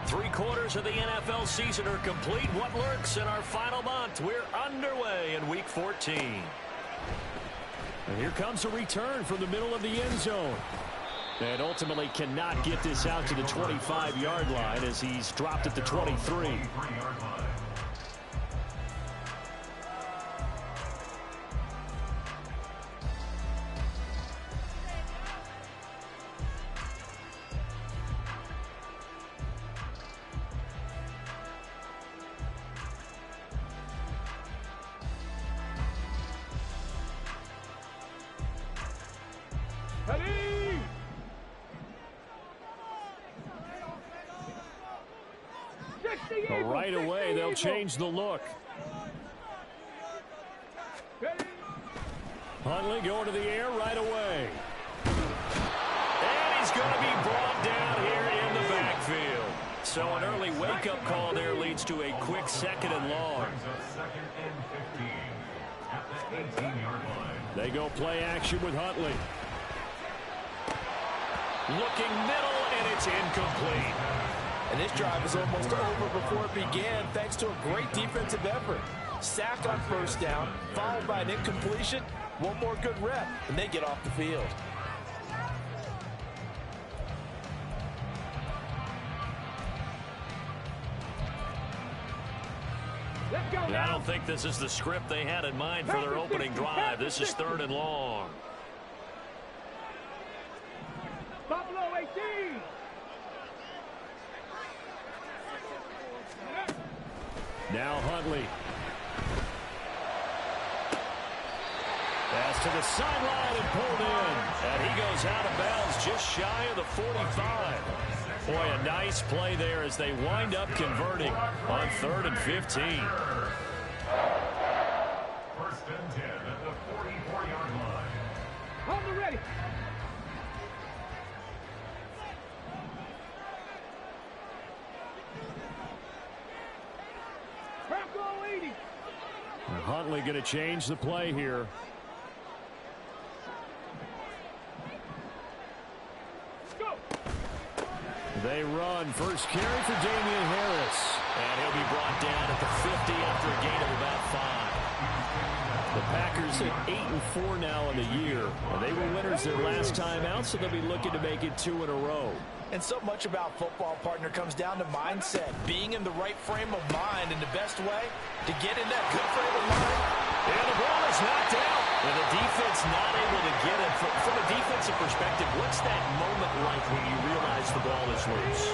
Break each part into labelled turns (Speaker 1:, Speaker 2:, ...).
Speaker 1: 3/4 of the NFL season are complete. What lurks in our final month? We're underway in Week 14. And here comes a return from the middle of the end zone. And ultimately cannot get this out to the 25-yard line as he's dropped at the 23. Right away, they'll change the look. Huntley going to the air right away. And he's going to be brought down here in the backfield. So an early wake-up call there leads to a quick 2nd and long. They go play action with Huntley. Looking middle, and it's incomplete.
Speaker 2: And this drive is almost over before it began, thanks to a great defensive effort. Sack on 1st down, followed by an incompletion. One more good rep, and they get off the field.
Speaker 1: Let's go now. I don't think this is the script they had in mind for their opening drive. This is 3rd and long.
Speaker 3: Buffalo 18.
Speaker 1: Now Huntley. Pass to the sideline and pulled in. And he goes out of bounds just shy of the 45. Boy, a nice play there as they wind up converting on 3rd and 15.
Speaker 4: 1st and 10 at the 44-yard line.
Speaker 3: Hold it ready.
Speaker 1: Huntley going to change the play here.
Speaker 3: Go.
Speaker 1: They run. First carry for Damian Harris. And he'll be brought down at the 50 after a gain of about 5. The Packers at 8-4 now in the year. And they were winners their last time out, so they'll be looking to make it 2 in a row.
Speaker 2: And so much about football, partner, comes down to mindset. Being in the right frame of mind, and the best way to get in that good frame of mind.
Speaker 1: And the ball is knocked out. And the defense not able to get it. From a defensive perspective, what's that moment like when you realize the ball is loose?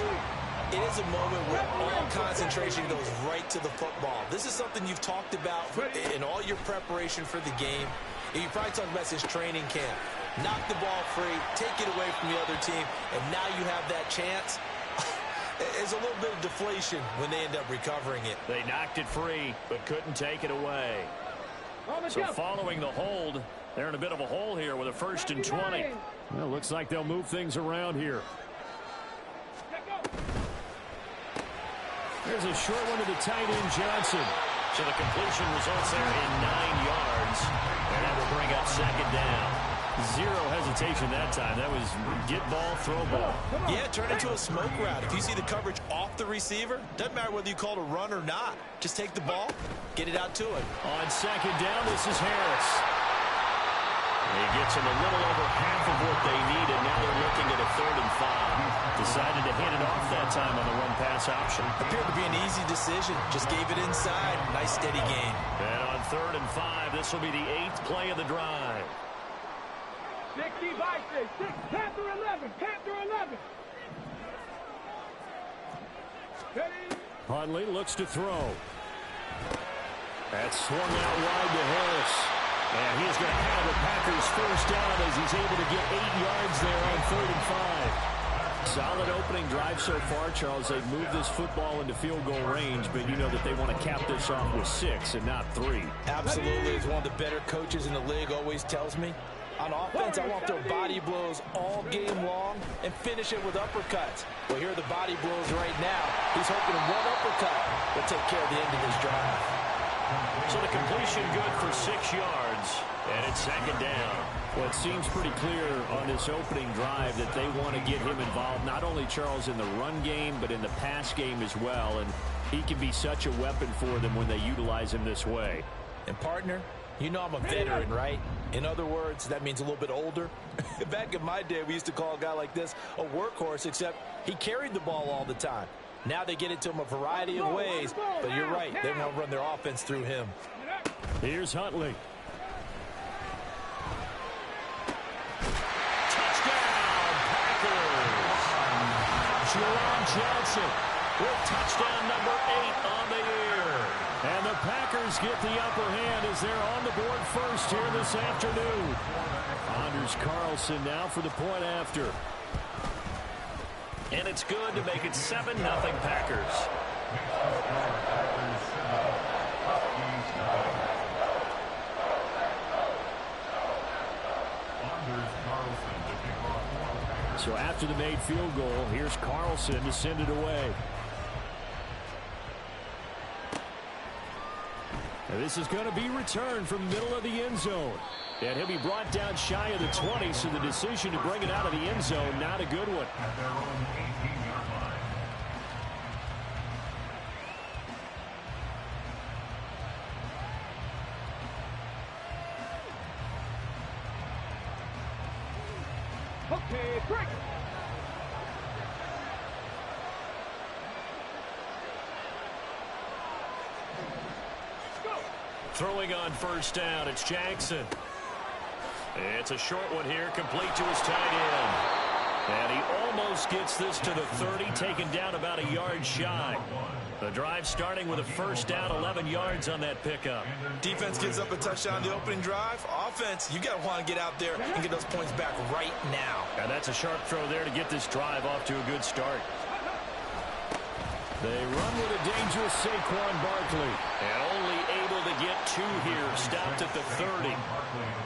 Speaker 2: It is a moment where all concentration goes right to the football. This is something you've talked about in all your preparation for the game. And you probably talked about since training camp. Knock the ball free, take it away from the other team, and now you have that chance. There's a little bit of deflation when they end up recovering it.
Speaker 1: They knocked it free, but couldn't take it away. So following the hold, they're in a bit of a hole here with a 1st and 20. Well, looks like they'll move things around here. There's a short one to the tight end, Johnson. So the completion results there in 9 yards. And that will bring up 2nd down. Zero hesitation that time. That was get ball, throw ball.
Speaker 2: Yeah, turn into a smoke route. If you see the coverage off the receiver, doesn't matter whether you call it a run or not. Just take the ball, get it out to him.
Speaker 1: On 2nd down, this is Harris. He gets him a little over half of what they need, and now they're looking at a 3rd and 5. Decided to hand it off that time on the run-pass option.
Speaker 2: Appeared to be an easy decision. Just gave it inside. Nice, steady gain.
Speaker 1: And on 3rd and 5, this will be the 8th play of the drive.
Speaker 3: 60 Vikings, 6, Panther 11, Panther 11.
Speaker 1: Huntley looks to throw. That's swung out wide to Harris. And he's going to have the Packers 1st down as he's able to get 8 yards there on 3rd and 5. Solid opening drive so far, Charles. They've moved this football into field goal range, but you know that they want to cap this off with 6 and not 3.
Speaker 2: Absolutely. As one of the better coaches in the league always tells me, on offense, I want their body blows all game long and finish it with uppercuts. Well, here are the body blows right now. He's hoping one uppercut will take care of the end of this drive.
Speaker 1: So the completion good for 6 yards, and it's 2nd down. Well, it seems pretty clear on this opening drive that they want to get him involved, not only, Charles, in the run game, but in the pass game as well. And he can be such a weapon for them when they utilize him this way.
Speaker 2: And, partner, you know I'm a veteran, right? In other words, that means a little bit older. Back in my day, we used to call a guy like this a workhorse, except he carried the ball all the time. Now they get it to him a variety of ways, but you're right. They want to run their offense through him.
Speaker 1: Here's Huntley. Jerome Johnson with touchdown number 8 on the year. And the Packers get the upper hand as they're on the board first here this afternoon. Anders Carlson now for the point after. And it's good to make it 7-0 Packers. So after the made field goal, here's Carlson to send it away. And this is going to be returned from the middle of the end zone. And he'll be brought down shy of the 20, so the decision to bring it out of the end zone, not a good one.
Speaker 3: Okay, break.
Speaker 1: Throwing on first down, it's Jackson. It's a short one here, complete to his tight end. And he almost gets this to the 30, taken down about a yard shy. The drive starting with a first down, 11 yards on that pickup.
Speaker 2: Defense gives up a touchdown the opening drive. Offense, you got to want to get out there and get those points back right now.
Speaker 1: And that's a sharp throw there to get this drive off to a good start. They run with a dangerous Saquon Barkley. And only able to get 2 here, stopped at the 30.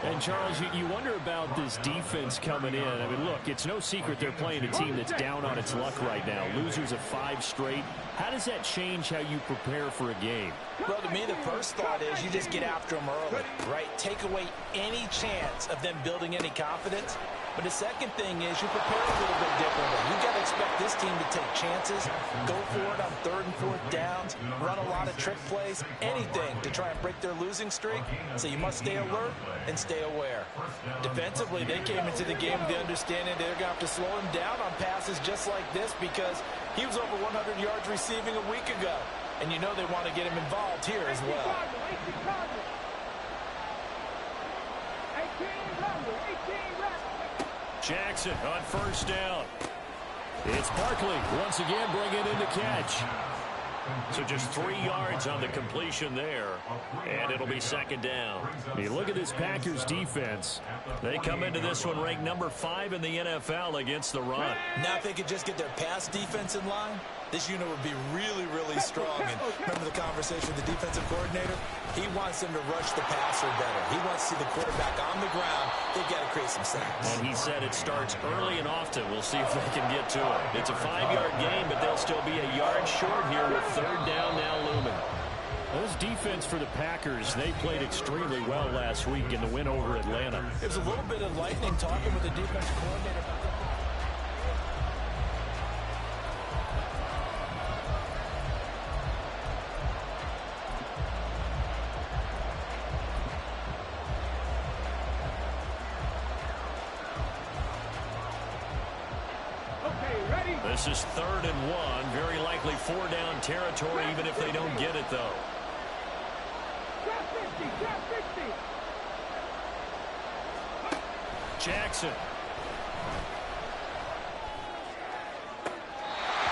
Speaker 1: And, Charles, you wonder about this defense coming in. I mean, look, it's no secret they're playing a team that's down on its luck right now. Losers of 5 straight. How does that change how you prepare for a game?
Speaker 2: Well, to me, the first thought is you just get after them early, right? Take away any chance of them building any confidence. But the second thing is you prepare a little bit differently. You got to expect this team to take chances, go for it on 3rd and 4th downs, run a lot of trick plays, anything to try and break their losing streak. So you must stay alert and stay aware. Defensively, they came into the game with the understanding they're going to have to slow him down on passes just like this because he was over 100 yards receiving a week ago. And you know they want to get him involved here as well.
Speaker 1: Jackson on first down. It's Barkley once again bringing in the catch. So just 3 yards on the completion there, and it'll be second down. You look at this Packers defense. They come into this one ranked number 5 in the NFL against the run.
Speaker 2: Now if they could just get their pass defense in line, this unit would be really, really strong. And remember the conversation with the defensive coordinator? He wants them to rush the passer better. He wants to see the quarterback on the ground. They've got to create some sacks.
Speaker 1: And he said it starts early and often. We'll see if they can get to it. It's a 5-yard game, but they'll still be a yard short here with 3rd down now looming. This defense for the Packers, they played extremely well last week in the win over Atlanta.
Speaker 2: It was a little bit of lightning talking with the defensive coordinator about that.
Speaker 1: This is 3rd and 1. Very likely 4-down territory, even if they don't get it, though. Jackson.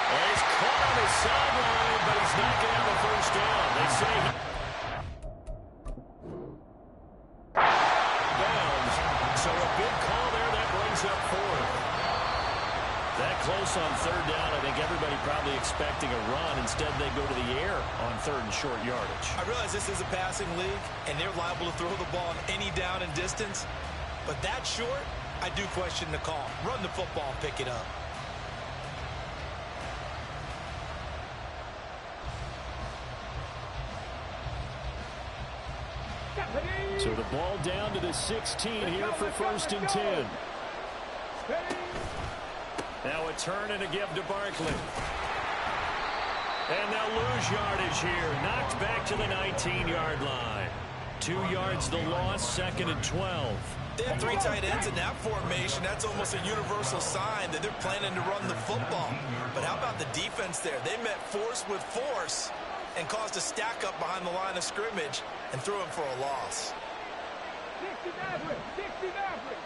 Speaker 1: Well, he's caught on his sideline, but he's not going to have a first down. They say bounds. So a big call there. That brings up 4th. That close on 3rd down, I think everybody probably expecting a run. Instead, they go to the air on 3rd and short yardage.
Speaker 2: I realize this is a passing league, and they're liable to throw the ball on any down and distance. But that short, I do question the call. Run the football and pick it up.
Speaker 1: So the ball down to the 16 here for 1st and 10. Now a turn and a give to Barkley. And they'll lose yardage here. Knocked back to the 19-yard line. 2 yards the loss, 2nd and 12.
Speaker 2: They have 3 tight ends in that formation. That's almost a universal sign that they're planning to run the football. But how about the defense there? They met force with force and caused a stack up behind the line of scrimmage and threw him for a loss.
Speaker 3: 60 Maverick. 60 Maverick.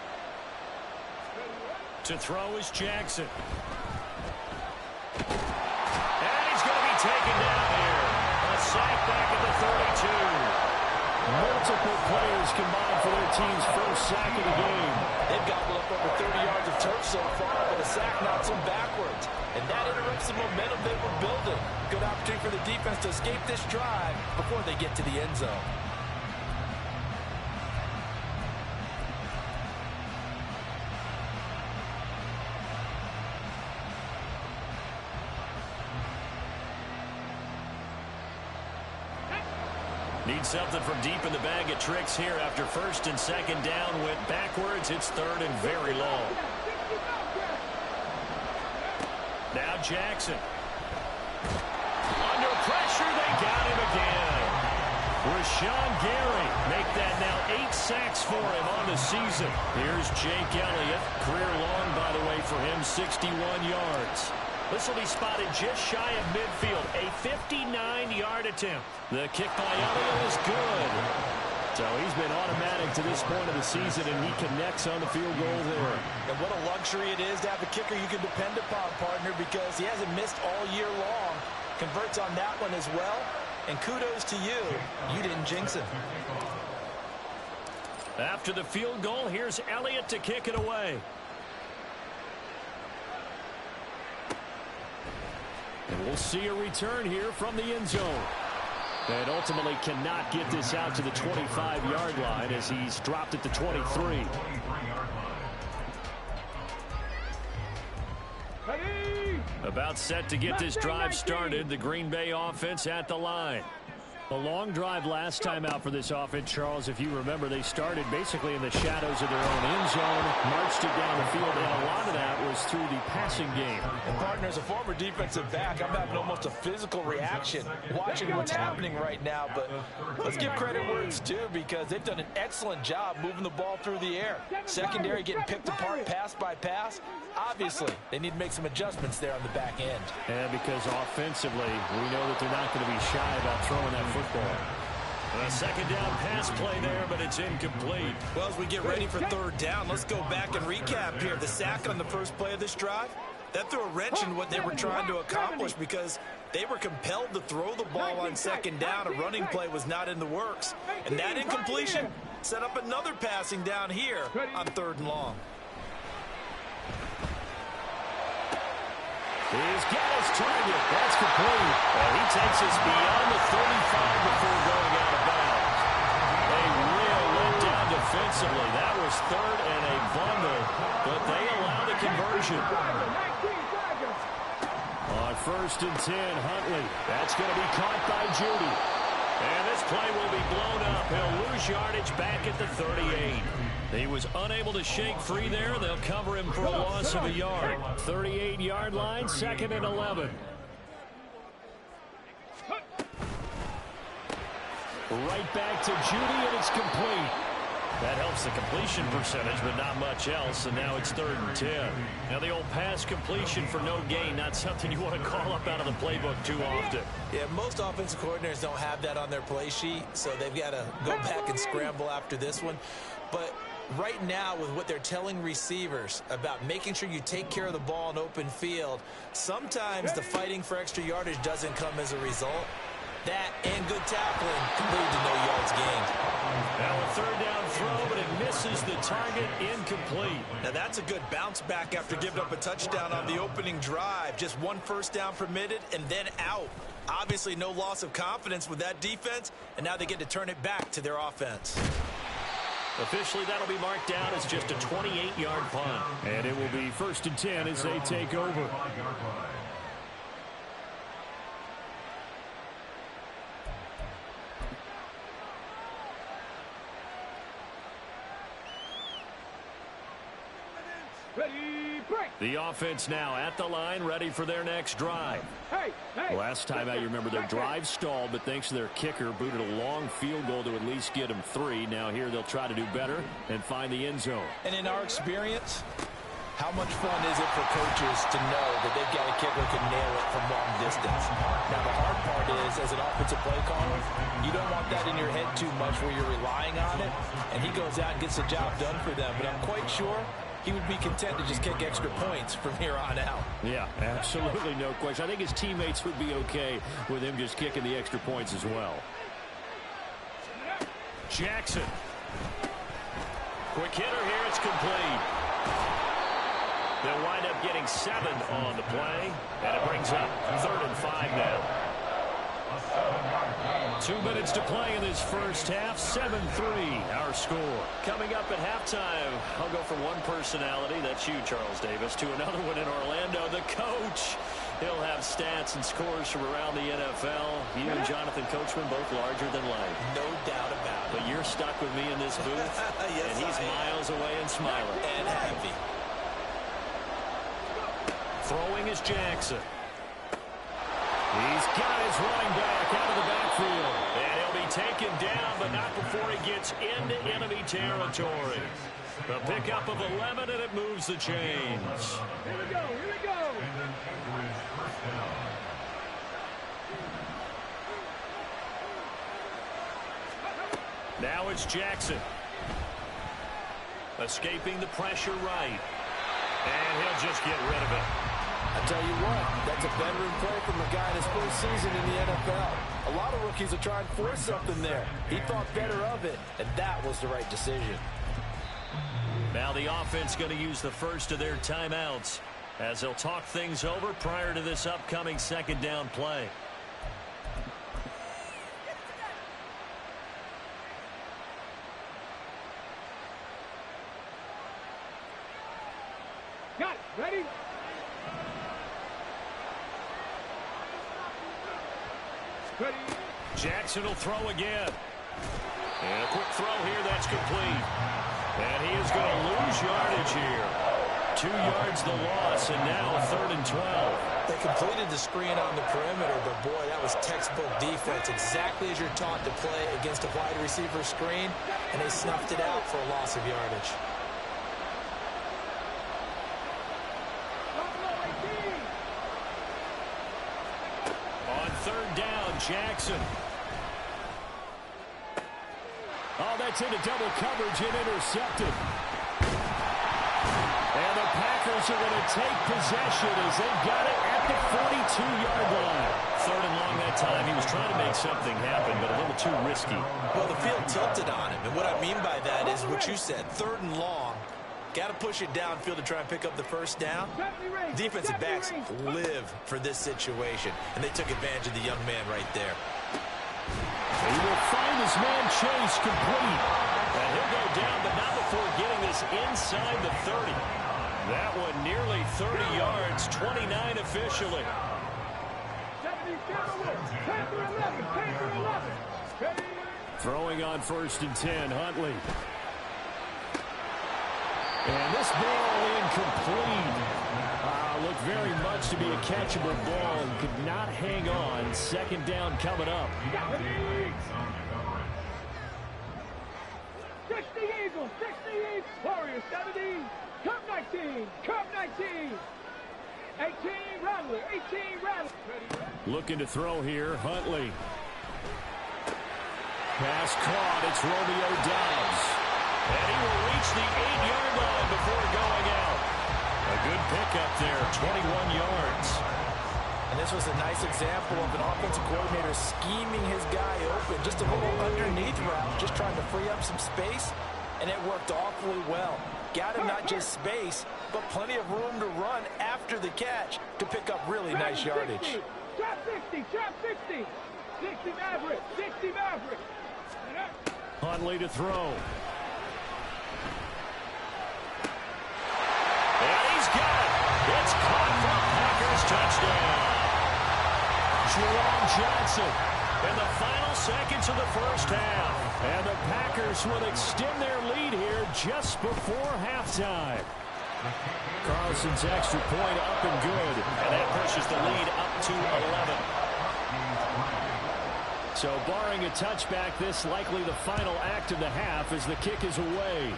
Speaker 1: To throw is Jackson. And he's going to be taken down here. A sack back at the 32. Multiple players combined for their team's first sack of the game.
Speaker 2: They've gobbled up over 30 yards of turf so far, but a sack knocks them backwards. And that interrupts the momentum they were building. Good opportunity for the defense to escape this drive before they get to the end zone.
Speaker 1: Need something from deep in the bag of tricks here after 1st and 2nd down. Went backwards. It's 3rd and very long. Now Jackson. Under pressure, they got him again. Rashawn Gary make that now 8 sacks for him on the season. Here's Jake Elliott. Career long, by the way, for him, 61 yards. This will be spotted just shy of midfield. A 59-yard attempt. The kick by Elliott is good. So he's been automatic to this point of the season, and he connects on the field goal there.
Speaker 2: And what a luxury it is to have a kicker you can depend upon, partner, because he hasn't missed all year long. Converts on that one as well. And kudos to you. You didn't jinx him.
Speaker 1: After the field goal, here's Elliott to kick it away. And we'll see a return here from the end zone. And ultimately cannot get this out to the 25-yard line as he's dropped at the 23. About set to get this drive started. The Green Bay offense at the line. A long drive last time out for this offense, Charles. If you remember, they started basically in the shadows of their own end zone, marched it down the field, and a lot of that was through the passing game.
Speaker 2: And partner, as a former defensive back, I'm having almost a physical reaction watching what's happening right now. But let's give credit where it's due, because they've done an excellent job moving the ball through the air. Secondary getting picked apart pass by pass. Obviously, they need to make some adjustments there on the back end.
Speaker 1: And because offensively, we know that they're not going to be shy about throwing that football. A 2nd down pass play there, but it's incomplete.
Speaker 2: Well, as we get ready for 3rd down, let's go back and recap here. The sack on the first play of this drive, that threw a wrench in what they were trying to accomplish, because they were compelled to throw the ball on 2nd down. A running play was not in the works. And that incompletion set up another passing down here on 3rd and long.
Speaker 1: He's got his target. That's complete. And he takes us beyond the 35 before going out of bounds. A real letdown defensively. That was 3rd and a bundle, but they allow the conversion. On 1st and 10, Huntley. That's going to be caught by Judy. And this play will be blown up. He'll lose yardage back at the 38. He was unable to shake free there. They'll cover him for a loss of a yard. 38-yard line, 2nd and 11. Right back to Judy, and it's complete. That helps the completion percentage, but not much else, and now it's 3rd and 10. Now the old pass completion for no gain, not something you want to call up out of the playbook too often.
Speaker 2: Yeah, most offensive coordinators don't have that on their play sheet, so they've got to go back and scramble after this one. But right now, with what they're telling receivers about making sure you take care of the ball in open field, sometimes the fighting for extra yardage doesn't come as a result. That and good tackling can lead to no yards gained.
Speaker 1: Now a 3rd down throw, but it misses the target, incomplete.
Speaker 2: Now that's a good bounce back after giving up a touchdown on the opening drive. Just 1 first down permitted and then out. Obviously no loss of confidence with that defense, and now they get to turn it back to their offense.
Speaker 1: Officially, that'll be marked down as just a 28-yard punt. And it will be 1st and 10 as they take over.
Speaker 3: Ready, break.
Speaker 1: The offense now at the line, ready for their next drive.
Speaker 3: Hey, hey.
Speaker 1: Last time out, you remember their drive stalled, but thanks to their kicker, booted a long field goal to at least get them 3. Now here they'll try to do better and find the end zone.
Speaker 2: And in our experience, how much fun is it for coaches to know that they've got a kicker who can nail it from long distance? Now, the hard part is, as an offensive play caller, you don't want that in your head too much where you're relying on it, and he goes out and gets the job done for them. But I'm quite sure he would be content to just kick extra points from here on out.
Speaker 1: Yeah, absolutely no question. I think his teammates would be okay with him just kicking the extra points as well. Jackson. Quick hitter here. It's complete. They'll wind up getting 7 on the play, and it brings up 3rd and 5 now. 2 minutes to play in this first half. 7-3, our score. Coming up at halftime, I'll go from one personality, that's you, Charles Davis, to another one in Orlando, the coach. He'll have stats and scores from around the NFL. You and Jonathan Coachman both larger than life.
Speaker 2: No doubt about it.
Speaker 1: But you're stuck with me in this booth,
Speaker 2: Yes,
Speaker 1: and he's miles away and smiling.
Speaker 2: And happy.
Speaker 1: Throwing is Jackson. He's got his running back out of the backfield. And he'll be taken down, but not before he gets into enemy territory. A pickup of 11, and it moves the chains.
Speaker 3: Here we go, here we go.
Speaker 1: Now it's Jackson. Escaping the pressure right. And he'll just get rid of it.
Speaker 2: I tell you what, that's a veteran play from a guy in his first season in the NFL. A lot of rookies will try and force something there. He thought better of it, and that was the right decision.
Speaker 1: Now the offense going to use the first of their timeouts as they'll talk things over prior to this upcoming 2nd down play.
Speaker 3: Got it. Ready? Ready.
Speaker 1: Jackson will throw again. And a quick throw here, that's complete. And he is going to lose yardage here. 2 yards the loss, and now 3rd and 12.
Speaker 2: They completed the screen on the perimeter, but boy, that was textbook defense. Exactly as you're taught to play against a wide receiver screen, and they snuffed it out for a loss of yardage.
Speaker 1: On 3rd down, Jackson. Oh, that's into double coverage and intercepted. And the Packers are going to take possession as they've got it at the 42-yard line. 3rd and long that time. He was trying to make something happen, but a little too risky.
Speaker 2: Well, the field tilted on him, and what I mean by that is what you said, 3rd and long. Got to push it downfield to try and pick up the first down. Defensive backs live for this situation, and they took advantage of the young man right there.
Speaker 1: He will find his man Chase complete. And he'll go down, but not before getting this inside the 30. That one nearly 30 yards, 29 officially.
Speaker 3: 11.
Speaker 1: Throwing on 1st and 10, Huntley. And this ball incomplete. Looked very much to be a catchable ball and could not hang on. 2nd down coming up.
Speaker 3: 60 Eagles, 60 Eagles. Warriors 70. Cup 19, Cup 19. 18 Rattler, 18 Rattler.
Speaker 1: Looking to throw here, Huntley. Pass caught, it's Romeo Doubs. And he will reach the 8-yard line before going out. A good pickup there, 21 yards.
Speaker 2: And this was a nice example of an offensive coordinator scheming his guy open. Just a little underneath route, just trying to free up some space, and it worked awfully well. Got him not just space, but plenty of room to run after the catch to pick up really nice yardage.
Speaker 3: Trap 60, trap 60. 60 Maverick, 60 Maverick.
Speaker 1: Huntley to throw. And he's got it. It's caught for a Packers touchdown. Jerome Johnson in the final seconds of the first half. And the Packers will extend their lead here just before halftime. Carlson's extra point up and good.
Speaker 5: And that pushes the lead up to 11.
Speaker 1: So barring a touchback, this likely the final act of the half as the kick is away.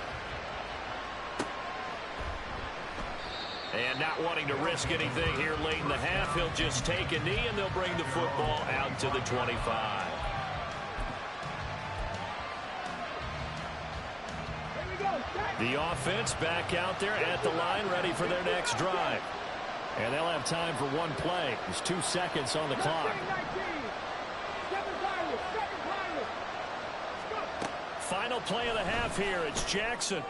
Speaker 5: And not wanting to risk anything here late in the half, he'll just take a knee and they'll bring the football out to the 25.
Speaker 1: The offense back out there at the line, ready for their next drive. And they'll have time for one play. There's 2 seconds on the clock. Final play of the half here. It's Jackson.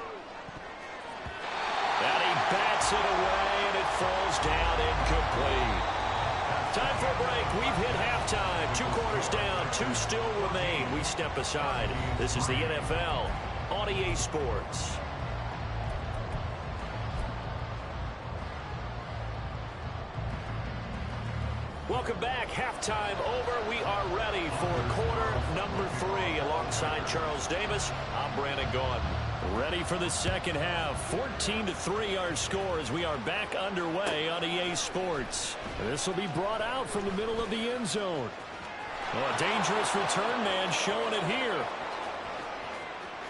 Speaker 5: And he bats it away, and it falls down incomplete. Time for a break. We've hit halftime. 2 quarters down, 2 still remain. We step aside. This is the NFL on EA Sports. Welcome back. Halftime over. We are ready for quarter number 3. Alongside Charles Davis, I'm Brandon Gaudin.
Speaker 1: Ready for the second half. 14-3 our score as we are back underway on EA Sports. This will be brought out from the middle of the end zone. Oh, a dangerous return man showing it here.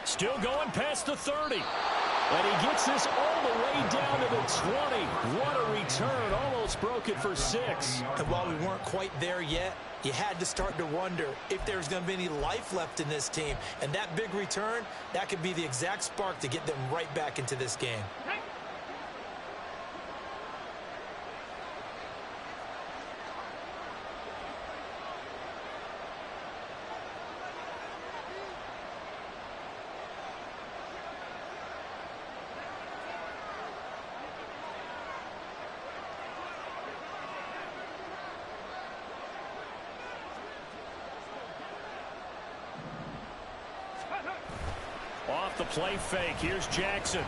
Speaker 1: Still going past the 30. And he gets this all the way down to the 20. What a return. Almost broke it for 6.
Speaker 2: And while we weren't quite there yet, you had to start to wonder if there's going to be any life left in this team. And that big return, that could be the exact spark to get them right back into this game.
Speaker 1: Off the play fake. Here's Jackson.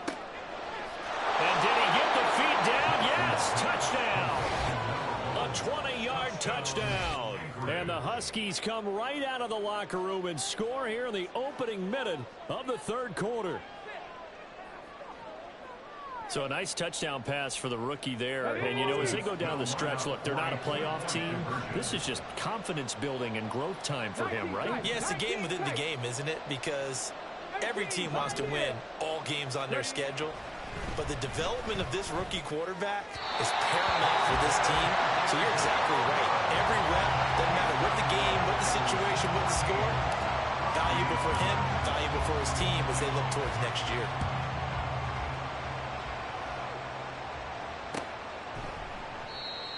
Speaker 1: And did he get the feet down? Yes, touchdown. A 20-yard touchdown. And the Huskies come right out of the locker room and score here in the opening minute of the third quarter. So a nice touchdown pass for the rookie there. And, you know, as they go down the stretch, look, they're not a playoff team. This is just confidence building and growth time for him, right?
Speaker 2: Yeah, it's a game within the game, isn't it? Because every team wants to win all games on their schedule. But the development of this rookie quarterback is paramount for this team. So you're exactly right. Every rep, doesn't matter what the game, what the situation, what the score, valuable for him, valuable for his team as they look towards next year.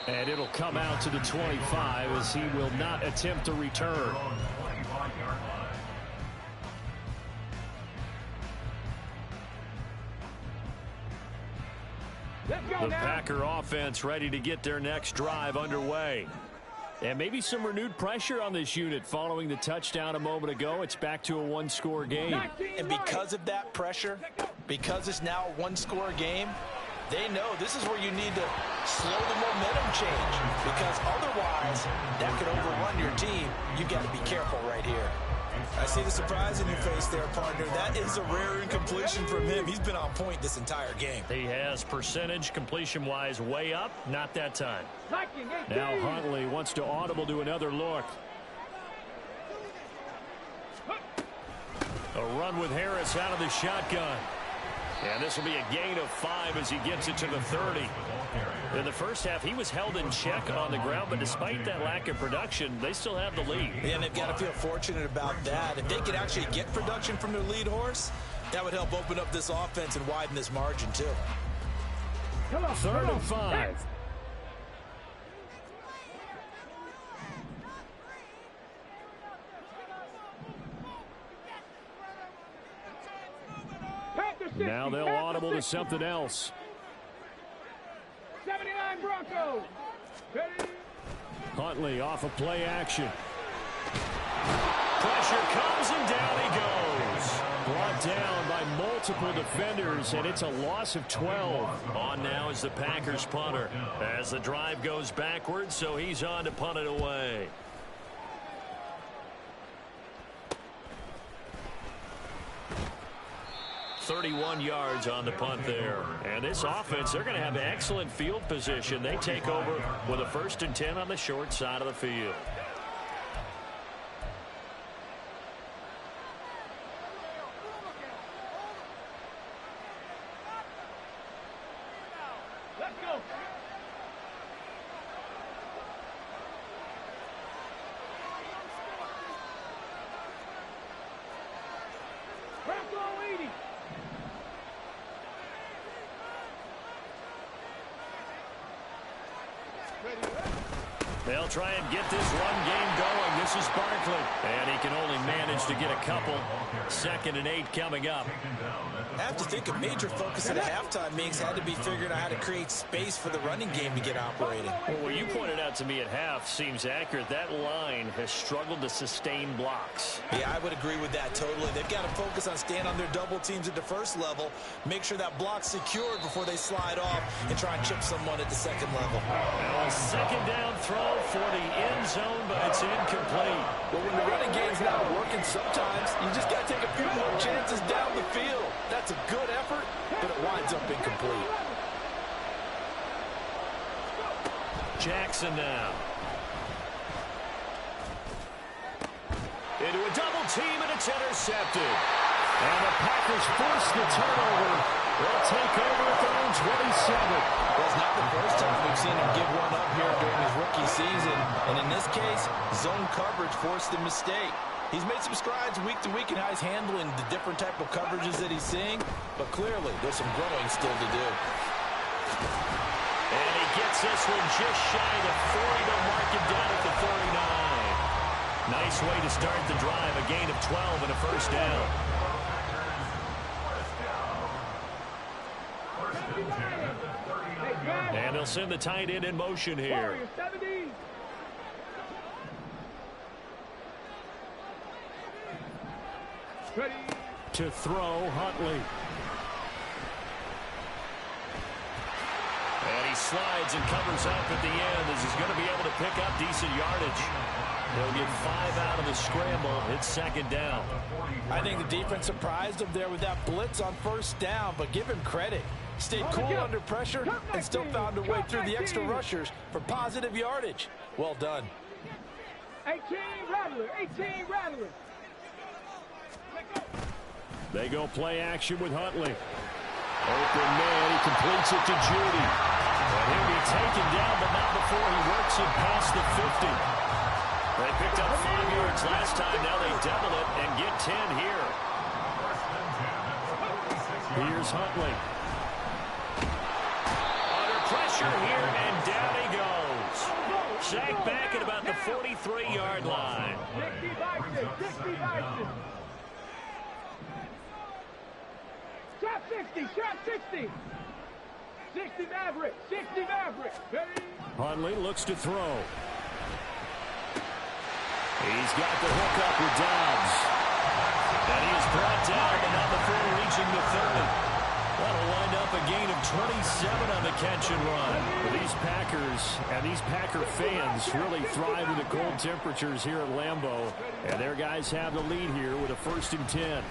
Speaker 1: And it'll come out to the 25 as he will not attempt a return. The Packer offense ready to get their next drive underway. And maybe some renewed pressure on this unit following the touchdown a moment ago. It's back to a one-score game.
Speaker 2: And because of that pressure, because it's now a one-score game, they know this is where you need to slow the momentum change, because otherwise that could overrun your team. You've got to be careful right here. I see the surprise in your face there, partner. That is a rare incompletion from him. He's been on point this entire game.
Speaker 1: He has percentage completion-wise way up. Not that time. Now Huntley wants to audible to another look. A run with Harris out of the shotgun. And this will be a gain of 5 as he gets it to the 30. In the first half, he was held in check on the ground, but despite that lack of production, they still have the lead.
Speaker 2: And they've got to feel fortunate about that. If they could actually get production from their lead horse, that would help open up this offense and widen this margin, too.
Speaker 1: 3rd and 5. Now they'll audible to something else.
Speaker 3: 79 Broncos.
Speaker 1: Huntley off of play action. Pressure comes and down he goes. Brought down by multiple defenders, and it's a loss of 12.
Speaker 5: On now is the Packers punter as the drive goes backwards, so he's on to punt it away. 31 yards on the punt there. And this offense, they're going to have excellent field position. They take over with a 1st and 10 on the short side of the field.
Speaker 3: Let's go. Bronco 80.
Speaker 5: They'll try and get this run game going. This is Barkley. And he can only manage to get a couple. 2nd and 8 coming up.
Speaker 2: I have to think a major focus at a halftime, Mings, had to be figuring out how to create space for the running game to get operating.
Speaker 5: Well, what you pointed out to me at half seems accurate. That line has struggled to sustain blocks.
Speaker 2: Yeah, I would agree with that totally. They've got to focus on staying on their double teams at the first level, make sure that block's secured before they slide off and try and chip someone at the second level.
Speaker 5: Now a 2nd down throw for the end zone, but it's incomplete.
Speaker 6: But when the running game's not working, sometimes you just got to take a few more chances down the field. That's a good effort, but it winds up incomplete.
Speaker 5: Jackson now. Into a double team, and it's intercepted. And the Packers force the turnover. They'll take over at their own 27.
Speaker 2: Well, it's not the first time we've seen him give one up here during his rookie season. And in this case, zone coverage forced the mistake. He's made some strides week to week in how he's handling the different type of coverages that he's seeing. But clearly, there's some growing still to do.
Speaker 5: And he gets this one just shy of the 40 to mark it down at the 49. Nice way to start the drive. A gain of 12 and a 1st down. And they'll send the tight end in motion here.
Speaker 3: Ready.
Speaker 5: To throw, Huntley. And he slides and covers up at the end as he's going to be able to pick up decent yardage. They'll get 5 out of the scramble. It's 2nd down.
Speaker 6: I think the defense surprised him there with that blitz on 1st down, but give him credit. Stayed cool under pressure and still found a way through the extra rushers for positive yardage. Well done.
Speaker 3: 18 Rattler. 18 Rattler.
Speaker 5: They go play action with Huntley. Open man, he completes it to Judy. And he'll be taken down, but not before he works it past the 50. They picked up 5 yards last time. Now they double it and get 10 here. Here's Huntley. Under pressure here, and down he goes. Sacked back at about the 43-yard line.
Speaker 3: 60 Bison. 60 Bison. Shot 60. Shot 60. 60 Maverick. 60 Maverick. Ready.
Speaker 5: Huntley looks to throw. He's got the hook up with Dobbs. And he is brought down, but not before reaching the 30. That'll wind up a gain of 27 on the catch and run. But these Packers and these Packer fans really thrive in the cold temperatures here at Lambeau. And their guys have the lead here with a 1st and 10.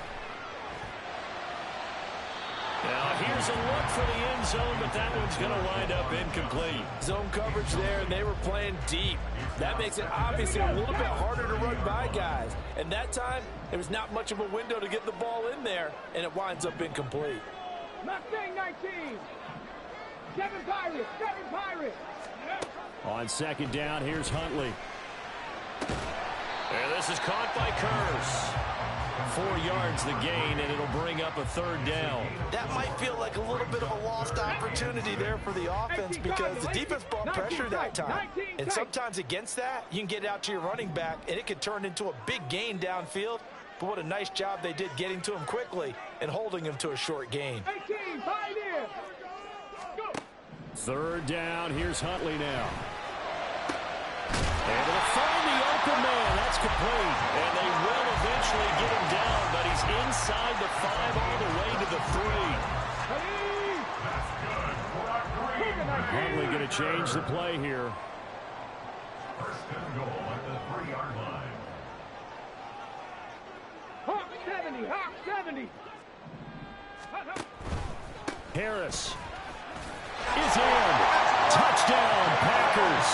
Speaker 5: Now here's a look for the end zone, but that one's going to wind up incomplete.
Speaker 6: Zone coverage there, and they were playing deep. That makes it obviously a little bit harder to run by guys. And that time, there was not much of a window to get the ball in there, and it winds up incomplete.
Speaker 3: Mustang 19. 7 Pirates. 7 Pirates.
Speaker 5: On 2nd down, here's Huntley. And this is caught by Curse. 4 yards the gain, and it'll bring up a 3rd down.
Speaker 6: That might feel like a little bit of a lost opportunity there for the offense because the defense brought pressure that time. And sometimes against that, you can get it out to your running back, and it could turn into a big gain downfield. But what a nice job they did getting to him quickly and holding him to a short gain.
Speaker 3: 18, Pioneer. Go.
Speaker 5: 3rd down, here's Huntley now. And they'll find the open man. That's complete. And they will eventually get him down, but he's inside the 5 all the way to the 3. Huntley going to change the play here.
Speaker 4: 1st and goal at the 3-yard line.
Speaker 3: Hawk 70. Hawk 70.
Speaker 1: Harris is in. Touchdown, Packers.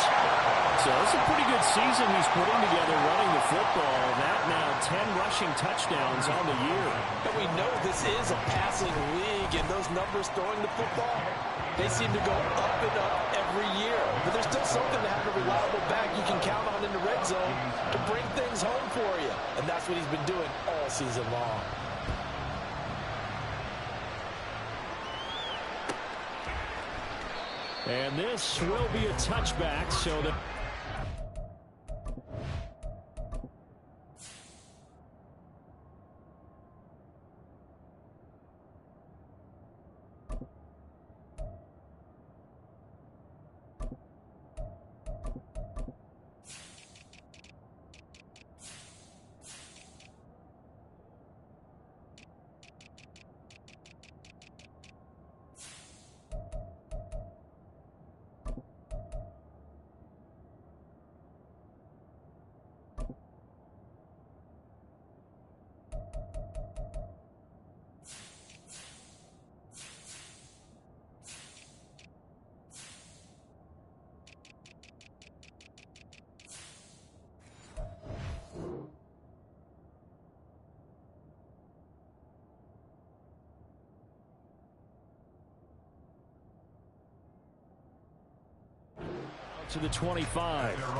Speaker 1: So it's a pretty good season he's putting together running the football. That now 10 rushing touchdowns on the year.
Speaker 2: And we know this is a passing league, and those numbers throwing the football, they seem to go up and up every year. But there's still something to have a reliable back you can count on in the red zone to bring things home for you. And that's what he's been doing all season long.
Speaker 1: And this will be a touchback, so that to the 25.
Speaker 4: Their own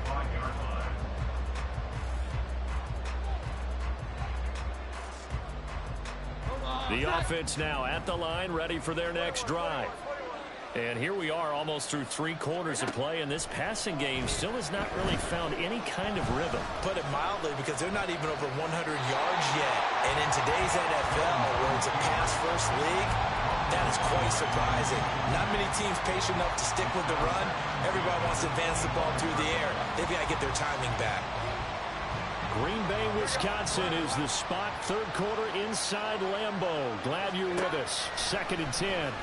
Speaker 4: 25-yard line.
Speaker 1: The offense now at the line, ready for their next drive. And here we are almost through 3 quarters of play, and this passing game still has not really found any kind of rhythm.
Speaker 2: Put it mildly, because they're not even over 100 yards yet. And in today's NFL, where it's a pass-first league, that is quite surprising. Not many teams patient enough to stick with the run. Everybody wants to advance the ball through the air. They've got to get their timing back.
Speaker 1: Green Bay, Wisconsin is the spot. Third quarter inside Lambeau. Glad you're with us. 2nd and 10.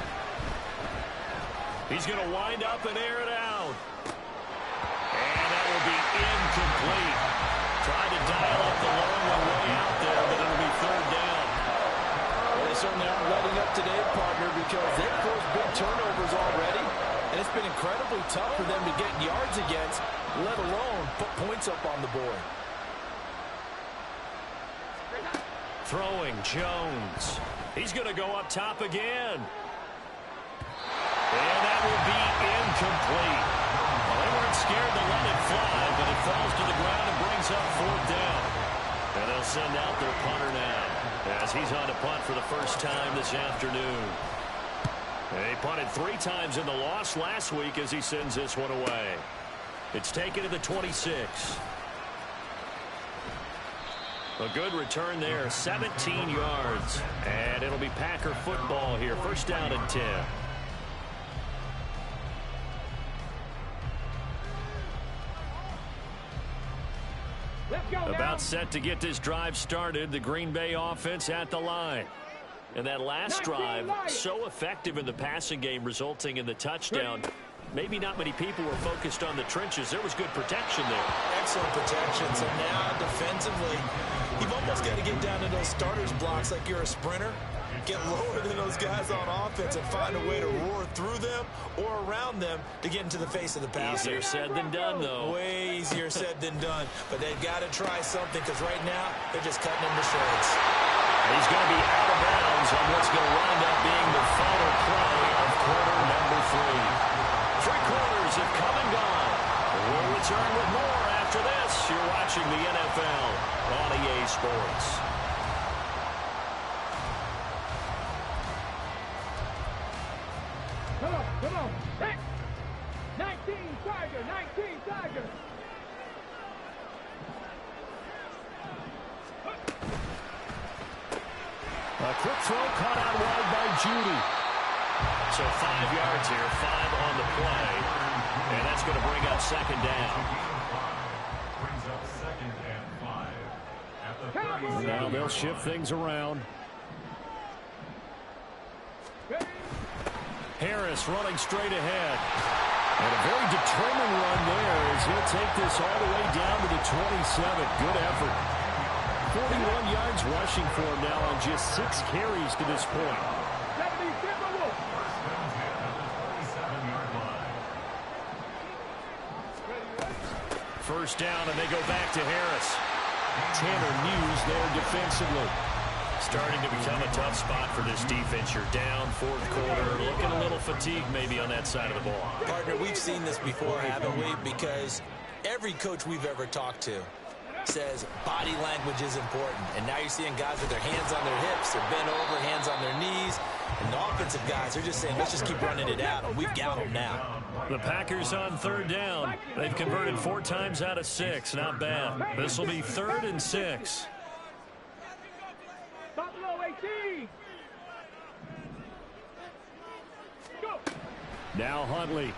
Speaker 1: He's going to wind up and air it out. And that will be incomplete. Tried to dial up the long one way out there, but it'll be 3rd down.
Speaker 6: Well, they certainly aren't letting up today, partner, because they've caused big turnovers already. And it's been incredibly tough for them to get yards against, let alone put points up on the board.
Speaker 1: Throwing Jones. He's going to go up top again. And that will be incomplete. Well, they weren't scared to let it fly, but it falls to the ground and brings up 4th down. And they'll send out their punter now, as he's on to punt for the first time this afternoon. He punted 3 times in the loss last week as he sends this one away. It's taken to the 26. A good return there, 17 yards. And it'll be Packer football here. 1st down and 10. About set to get this drive started. The Green Bay offense at the line. And that last drive, so effective in the passing game, resulting in the touchdown. Maybe not many people were focused on the trenches. There was good protection there.
Speaker 2: Excellent protection. So now defensively, you've almost got to get down to those starters blocks like you're a sprinter. Get lower than those guys on offense and find a way to roar through them or around them to get into the face of the passer.
Speaker 1: Easier said than done, though.
Speaker 2: Way easier said than done. But they've got to try something, because right now they're just cutting him to shreds.
Speaker 1: He's going to be out of bounds on what's going to wind up being the final play of quarter number 3. 3 quarters have come and gone. We'll return with more after this. You're watching the NFL on EA Sports.
Speaker 3: Come on. 19 Tiger, 19 Tiger.
Speaker 1: A quick throw caught out wide by Judy. So 5 yards here, 5 on the play. And that's going to bring up 2nd down.
Speaker 4: Brings up 2nd and 5 at the 30.
Speaker 1: Now they'll shift things around. Harris running straight ahead. And a very determined run there as he'll take this all the way down to the 27. Good effort. 41 yards rushing for him now on just 6 carries to this point. First down, and they go back to Harris. Tanner Muse there defensively. Starting to become a tough spot for this defense. You're down, fourth quarter, looking a little fatigued maybe on that side of the ball.
Speaker 2: Partner, we've seen this before, haven't we? Because every coach we've ever talked to says body language is important. And now you're seeing guys with their hands on their hips, they're bent over, hands on their knees. And the offensive guys are just saying, let's just keep running it out. And we've got them now.
Speaker 1: The Packers on third down. They've converted 4 times out of 6. Not bad. This will be 3rd and 6.
Speaker 3: Buffalo 18. Go.
Speaker 1: Now Huntley.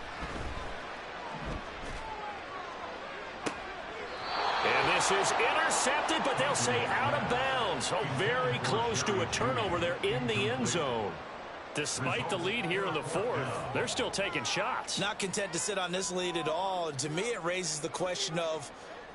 Speaker 1: And this is intercepted, but they'll say out of bounds. Oh, very close to a turnover there in the end zone. Despite the lead here in the 4th, they're still taking shots.
Speaker 2: Not content to sit on this lead at all. And to me, it raises the question of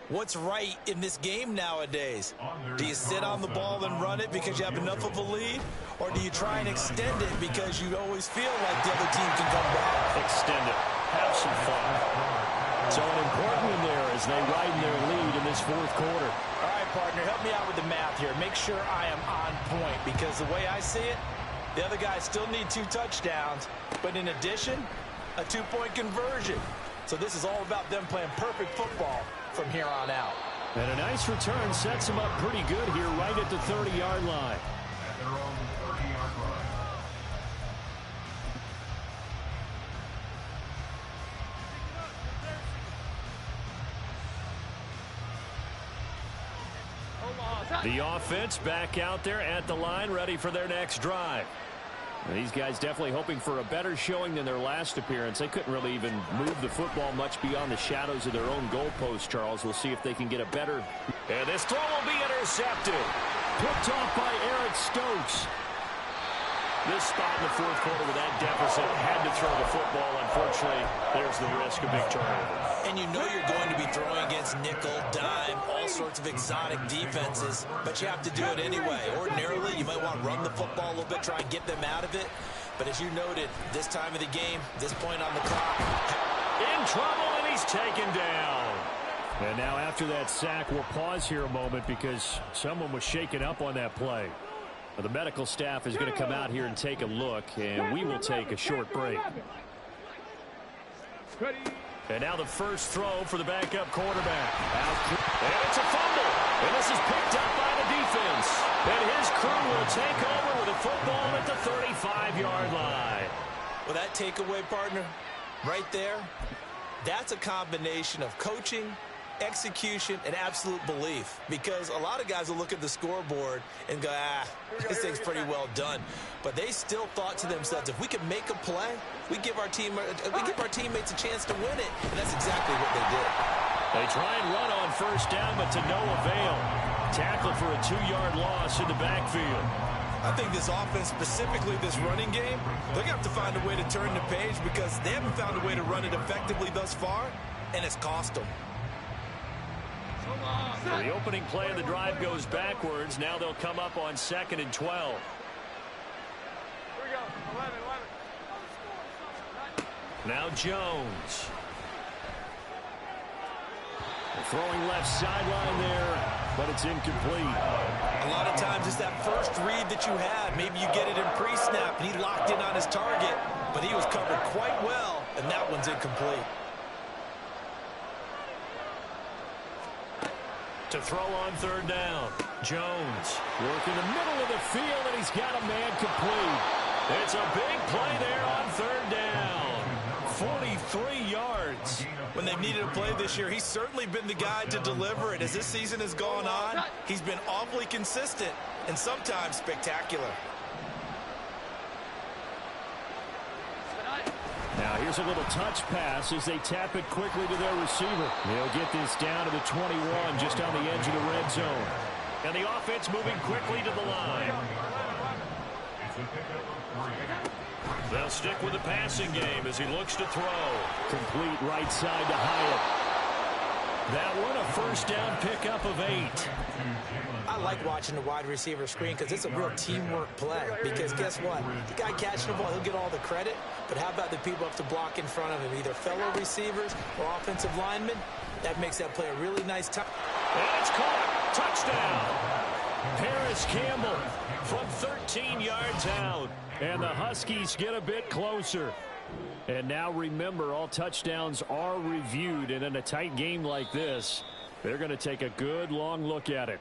Speaker 2: what's right in this game nowadays. Do you sit on the ball and run it because you have enough of a lead? Or do you try and extend it because you always feel like the other team can come back?
Speaker 1: Extend it. Have some fun. So an important one there as they widen their lead in this 4th quarter.
Speaker 6: All right, partner, help me out with the math here. Make sure I am on point because the way I see it, the other guys still need 2 touchdowns, but in addition, a 2-point conversion. So this is all about them playing perfect football from here on out.
Speaker 1: And a nice return sets them up pretty good here right at the 30-yard line.
Speaker 4: At their own 30-yard line.
Speaker 1: The offense back out there at the line, ready for their next drive. These guys definitely hoping for a better showing than their last appearance. They couldn't really even move the football much beyond the shadows of their own goalpost, Charles. We'll see if they can get a better...
Speaker 5: And this throw will be intercepted.
Speaker 1: Picked off by Eric Stokes.
Speaker 5: This spot in the 4th quarter with that deficit, had to throw the football. Unfortunately, there's the risk of big turnover.
Speaker 2: And you know you're going to be throwing against nickel, dime, all sorts of exotic defenses, but you have to do it anyway. Ordinarily, you might want to run the football a little bit, try and get them out of it. But as you noted, this time of the game, this point on the clock.
Speaker 5: In trouble, and he's taken down.
Speaker 1: And now after that sack, we'll pause here a moment because someone was shaken up on that play. The medical staff is going to come out here and take a look, and we will take a short break. And now the first throw for the backup quarterback.
Speaker 5: And it's a fumble. And this is picked up by the defense. And his crew will take over with a football at the 35-yard line.
Speaker 2: Well, that takeaway, partner, right there, that's a combination of coaching, execution, and absolute belief. Because a lot of guys will look at the scoreboard and go, this thing's pretty well done. But they still thought to themselves, if we can make a play, we give our teammates a chance to win it. And that's exactly what they did.
Speaker 1: They try and run on first down, but to no avail. Tackle for a 2-yard loss in the backfield.
Speaker 6: I think this offense, specifically this running game, they're going to have to find a way to turn the page because they haven't found a way to run it effectively thus far, and it's cost them.
Speaker 1: The opening play of the drive goes backwards. Now they'll come up on 2nd and 12. Now Jones. Throwing left sideline there, but it's incomplete.
Speaker 6: A lot of times it's that first read that you had. Maybe you get it in pre-snap, and he locked in on his target, but he was covered quite well, and that one's incomplete.
Speaker 1: To throw on third down. Jones working the middle of the field, and he's got a man complete. It's a big play there on third down. 43 yards.
Speaker 6: When they've needed a play this year, he's certainly been the guy to deliver it. As this season has gone on, he's been awfully consistent and sometimes spectacular.
Speaker 1: Now here's a little touch pass as they tap it quickly to their receiver. They'll get this down to the 21, just on the edge of the red zone. And the offense moving quickly to the line. They'll stick with the passing game as he looks to throw. Complete right side to Hyatt. That one a first down pickup of 8.
Speaker 2: I like watching the wide receiver screen because it's a real teamwork play. Because guess what? The guy catching the ball, he'll get all the credit. But how about the people up to block in front of him, either fellow receivers or offensive linemen? That makes that play a really nice time.
Speaker 1: And it's caught. Touchdown. Paris Campbell from 13 yards out. And the Huskies get a bit closer. And now remember, all touchdowns are reviewed. And in a tight game like this, they're going to take a good long look at it.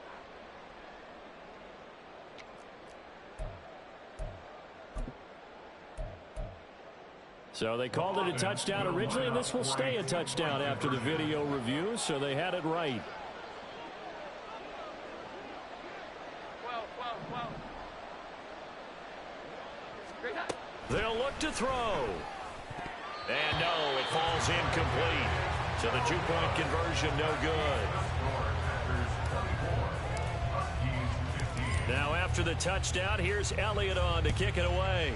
Speaker 1: So they called it a touchdown originally, and this will stay a touchdown after the video review, so they had it right. They'll look to throw. And no, it falls incomplete. So the two-point conversion no good. Now after the touchdown, here's Elliott on to kick it away.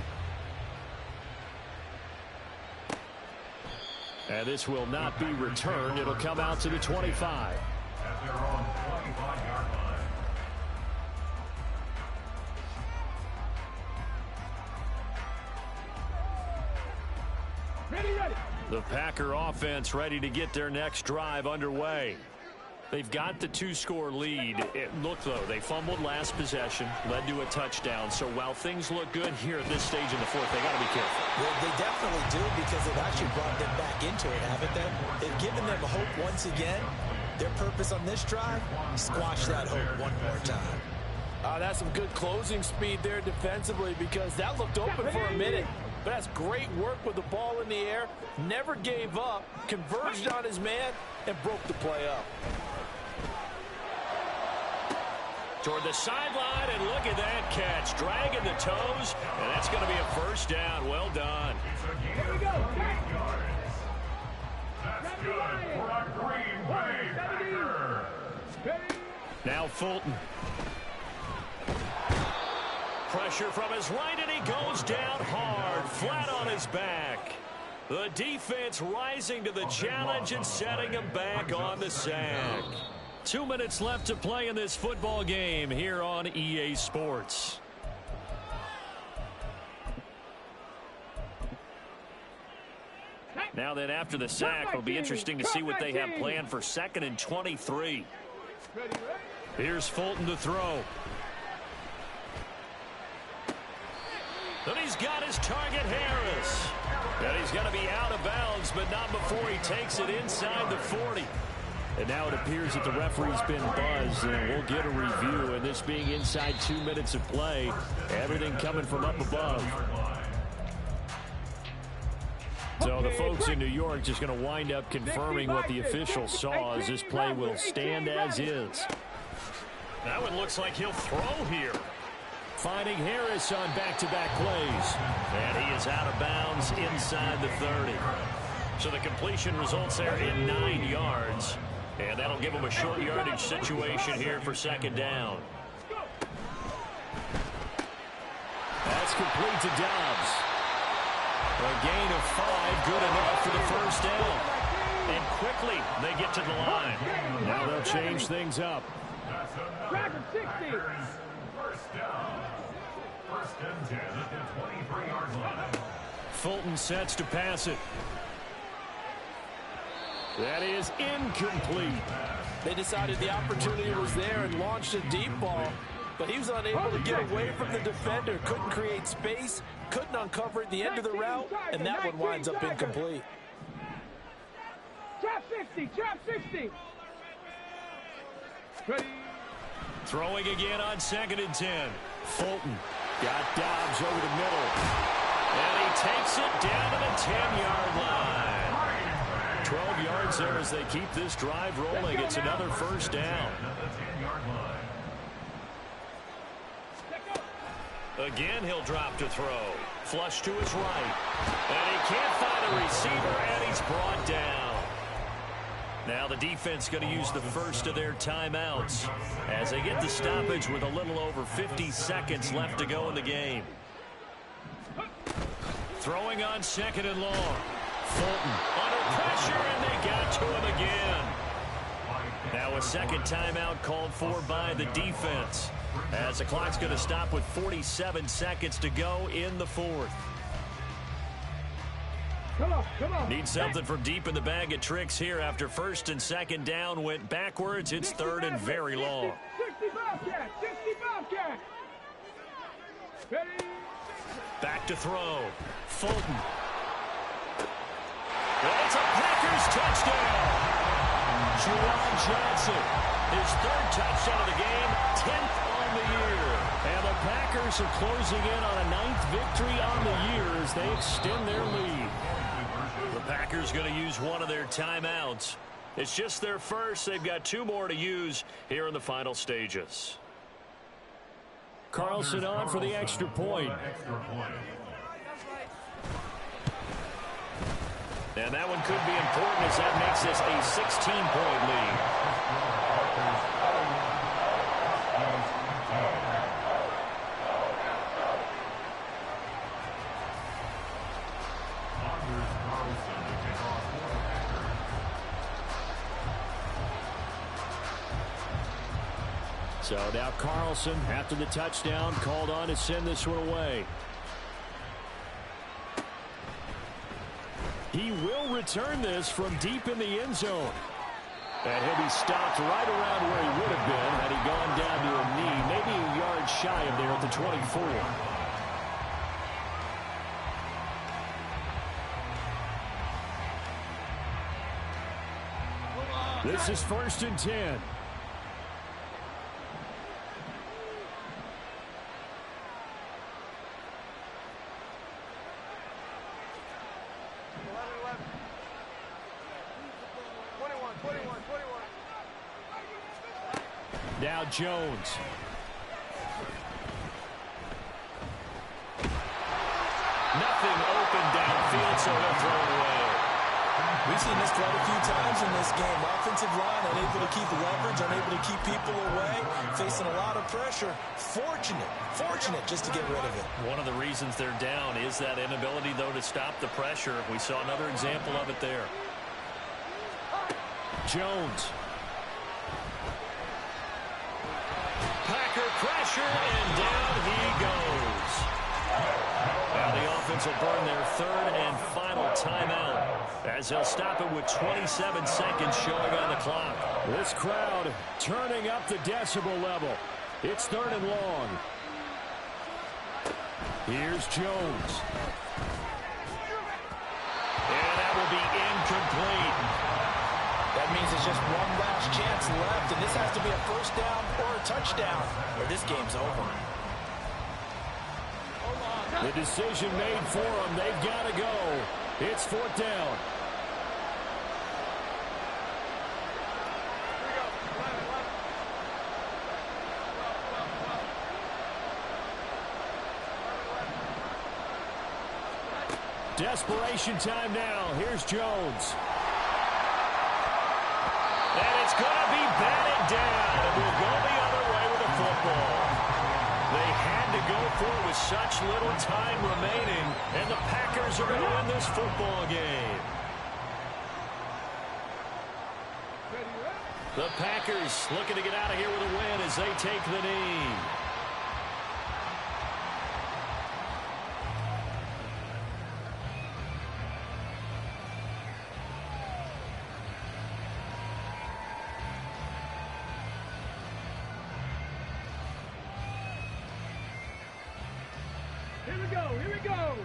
Speaker 1: And this will not be returned. It'll come out to the 25.
Speaker 4: At their own 25-yard line.
Speaker 3: Ready.
Speaker 1: The Packer offense ready to get their next drive underway. They've got the 2-score lead. Look, though, they fumbled last possession, led to a touchdown. So while things look good here at this stage in the fourth, they got to be careful.
Speaker 2: Well, they definitely do because they've actually brought them back into it, haven't they? They've given them hope once again. Their purpose on this drive, squash that hope one more time.
Speaker 6: That's some good closing speed there defensively because that looked open for a minute. But that's great work with the ball in the air. Never gave up, converged on his man, and broke the play up.
Speaker 1: Toward the sideline, and look at that catch. Dragging the toes, and that's going to be a first down. Well done.
Speaker 3: Here we go.
Speaker 4: That's good for a Green Bay Packer.
Speaker 1: Now Fulton. Pressure from his right, and he goes down hard, flat on his back. The defense rising to the challenge and setting him back on the sack. 2 minutes left to play in this football game here on EA Sports. Now then, after the sack, it'll be interesting to see what they have planned for 2nd and 23. Here's Fulton to throw. And he's got his target, Harris. And he's going to be out of bounds, but not before he takes it inside the 40. And now it appears that the referee's been buzzed, and we'll get a review. And this being inside 2 minutes of play, everything coming from up above. So the folks in New York just going to wind up confirming what the official saw as this play will stand as is. That one looks like he'll throw here. Finding Harris on back-to-back plays. And he is out of bounds inside the 30. So the completion results there in 9 yards. And that'll give him a short yardage situation here for 2nd down. That's complete to Dobbs. A gain of 5, good enough for the first down. And quickly they get to the line. Now they'll change things up.
Speaker 4: First down. 1st and 10 at the 23-yard line.
Speaker 1: Fulton sets to pass it. That is incomplete.
Speaker 6: They decided the opportunity was there and launched a deep ball, but he was unable to get away from the defender, couldn't create space, couldn't uncover at the end of the route, and that one winds up incomplete.
Speaker 3: Trap 60. Ready.
Speaker 1: Throwing again on 2nd and 10. Fulton got Dobbs over the middle. And he takes it down to the 10-yard line. 12 yards there as they keep this drive rolling. It's another first down. Again, he'll drop to throw. Flush to his right. And he can't find a receiver, and he's brought down. Now the defense going to use the first of their timeouts as they get the stoppage with a little over 50 seconds left to go in the game. Throwing on 2nd and long. Fulton under pressure, and they got to him again. Now a second timeout called for by the defense, as the clock's going to stop with 47 seconds to go in the fourth.
Speaker 3: Come on.
Speaker 1: Need something from deep in the bag of tricks here after first and second down went backwards. It's third and very long.
Speaker 3: 65 catch. Ready?
Speaker 1: Back to throw. Fulton. Well, it's a Packers touchdown. Juwan Johnson, his third touchdown of the game, 10th on the year. And the Packers are closing in on a 9th victory on the year as they extend their lead. The Packers going to use one of their timeouts. It's just their first. They've got 2 more to use here in the final stages. Carlson on for the extra point. And that one could be important as that makes this a 16-point lead. So now Carlson, after the touchdown, called on to send this one away. He will return this from deep in the end zone. And he'll be stopped right around where he would have been had he gone down to a knee, maybe a yard shy of there at the 24. This is 1st and 10. Now Jones. Nothing open downfield, so he'll throw it away.
Speaker 2: We've seen this quite a few times in this game. Offensive line unable to keep leverage, unable to keep people away, facing a lot of pressure. Fortunate just to get rid of it.
Speaker 1: One of the reasons they're down is that inability, though, to stop the pressure. We saw another example of it there. Jones. Packer pressure, and down he goes. Now the offense will burn their third and final timeout as they'll stop it with 27 seconds showing on the clock. This crowd turning up the decibel level. It's 3rd and long. Here's Jones. And that will be incomplete.
Speaker 6: That means it's just one last chance left, and this has to be a first down or a touchdown, or this game's over.
Speaker 1: The decision made for them. They've got to go. It's 4th down. Desperation time now. Here's Jones. And it's going to be batted down. And we'll go the other way with the football. They had to go for it with such little time remaining. And the Packers are going to win this football game. The Packers looking to get out of here with a win as they take the knee.
Speaker 3: Here we go.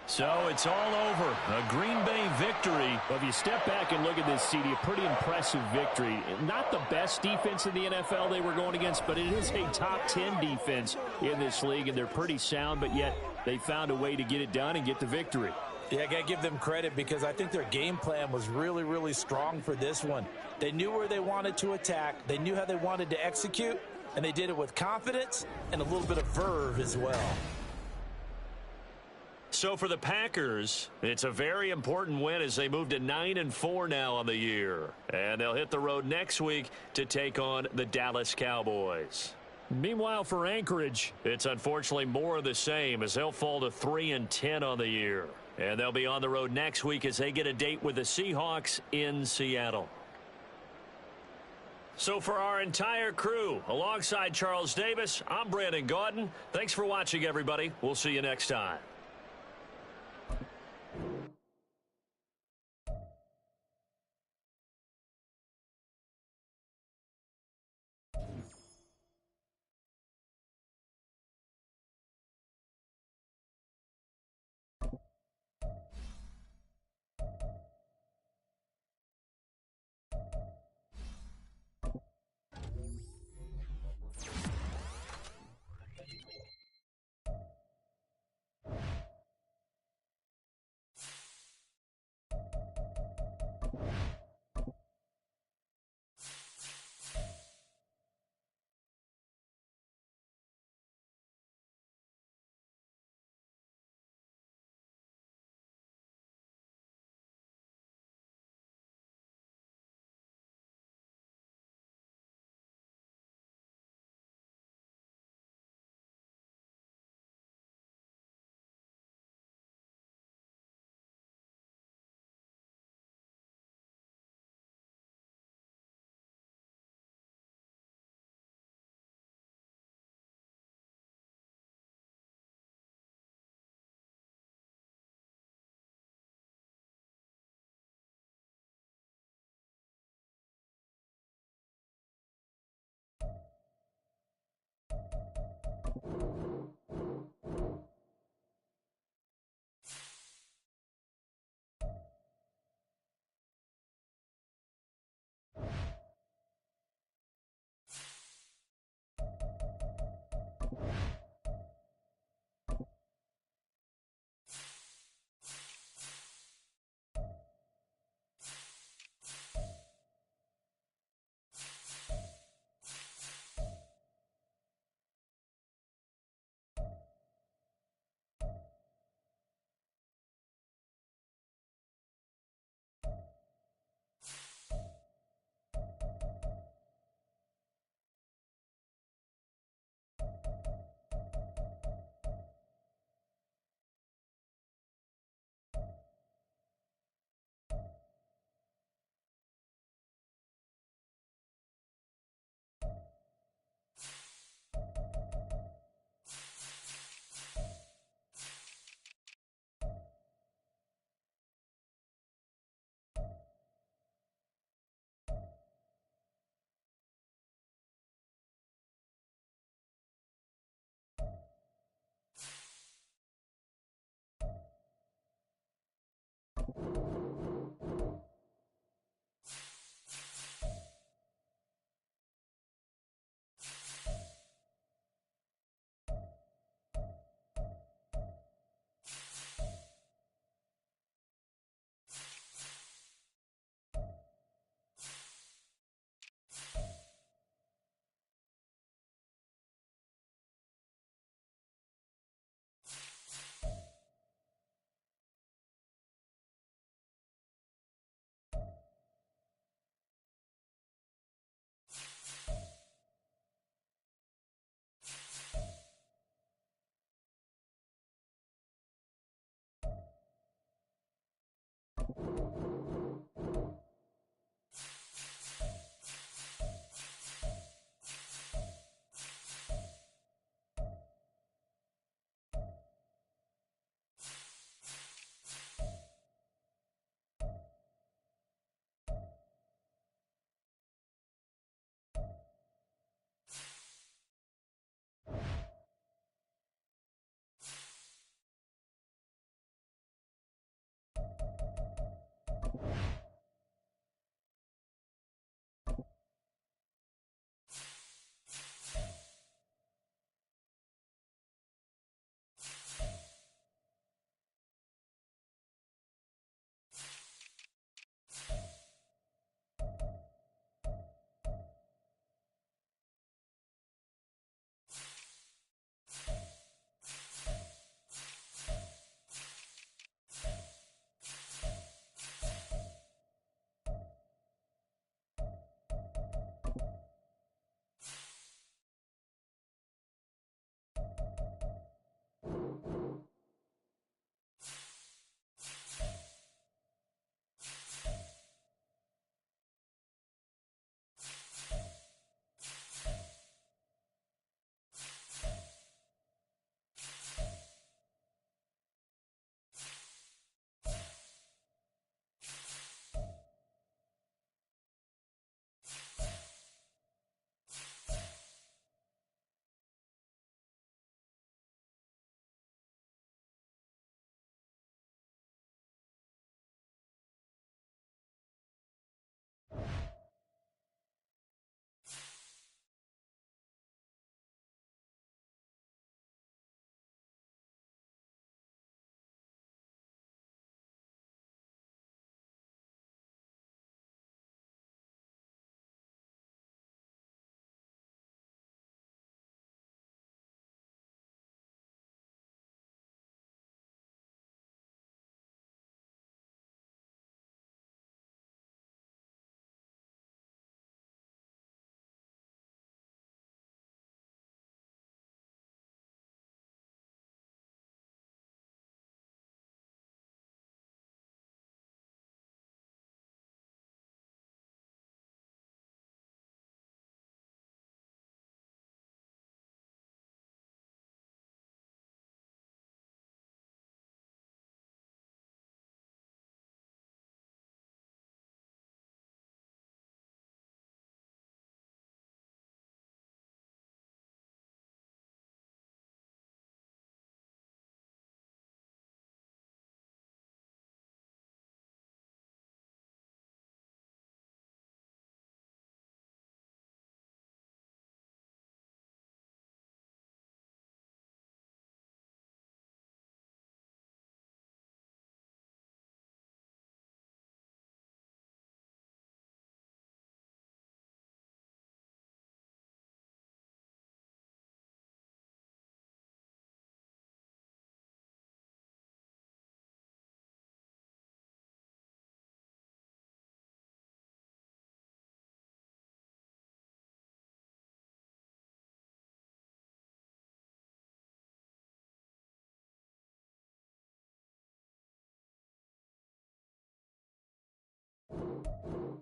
Speaker 1: So it's all over. A Green Bay victory.
Speaker 5: Well, if you step back and look at this, CD, a pretty impressive victory. Not the best defense in the NFL they were going against, but it is a top 10 defense in this league, and they're pretty sound, but yet they found a way to get it done and get the victory.
Speaker 6: Yeah, I got to give them credit because I think their game plan was really, really strong for this one. They knew where they wanted to attack. They knew how they wanted to execute, and they did it with confidence and a little bit of verve as well.
Speaker 1: So for the Packers, it's a very important win as they move to 9-4 now on the year. And they'll hit the road next week to take on the Dallas Cowboys. Meanwhile, for Anchorage, it's unfortunately more of the same as they'll fall to 3-10 on the year. And they'll be on the road next week as they get a date with the Seahawks in Seattle. So for our entire crew, alongside Charles Davis, I'm Brandon Gaudin. Thanks for watching, everybody. We'll see you next time.
Speaker 3: Rattler.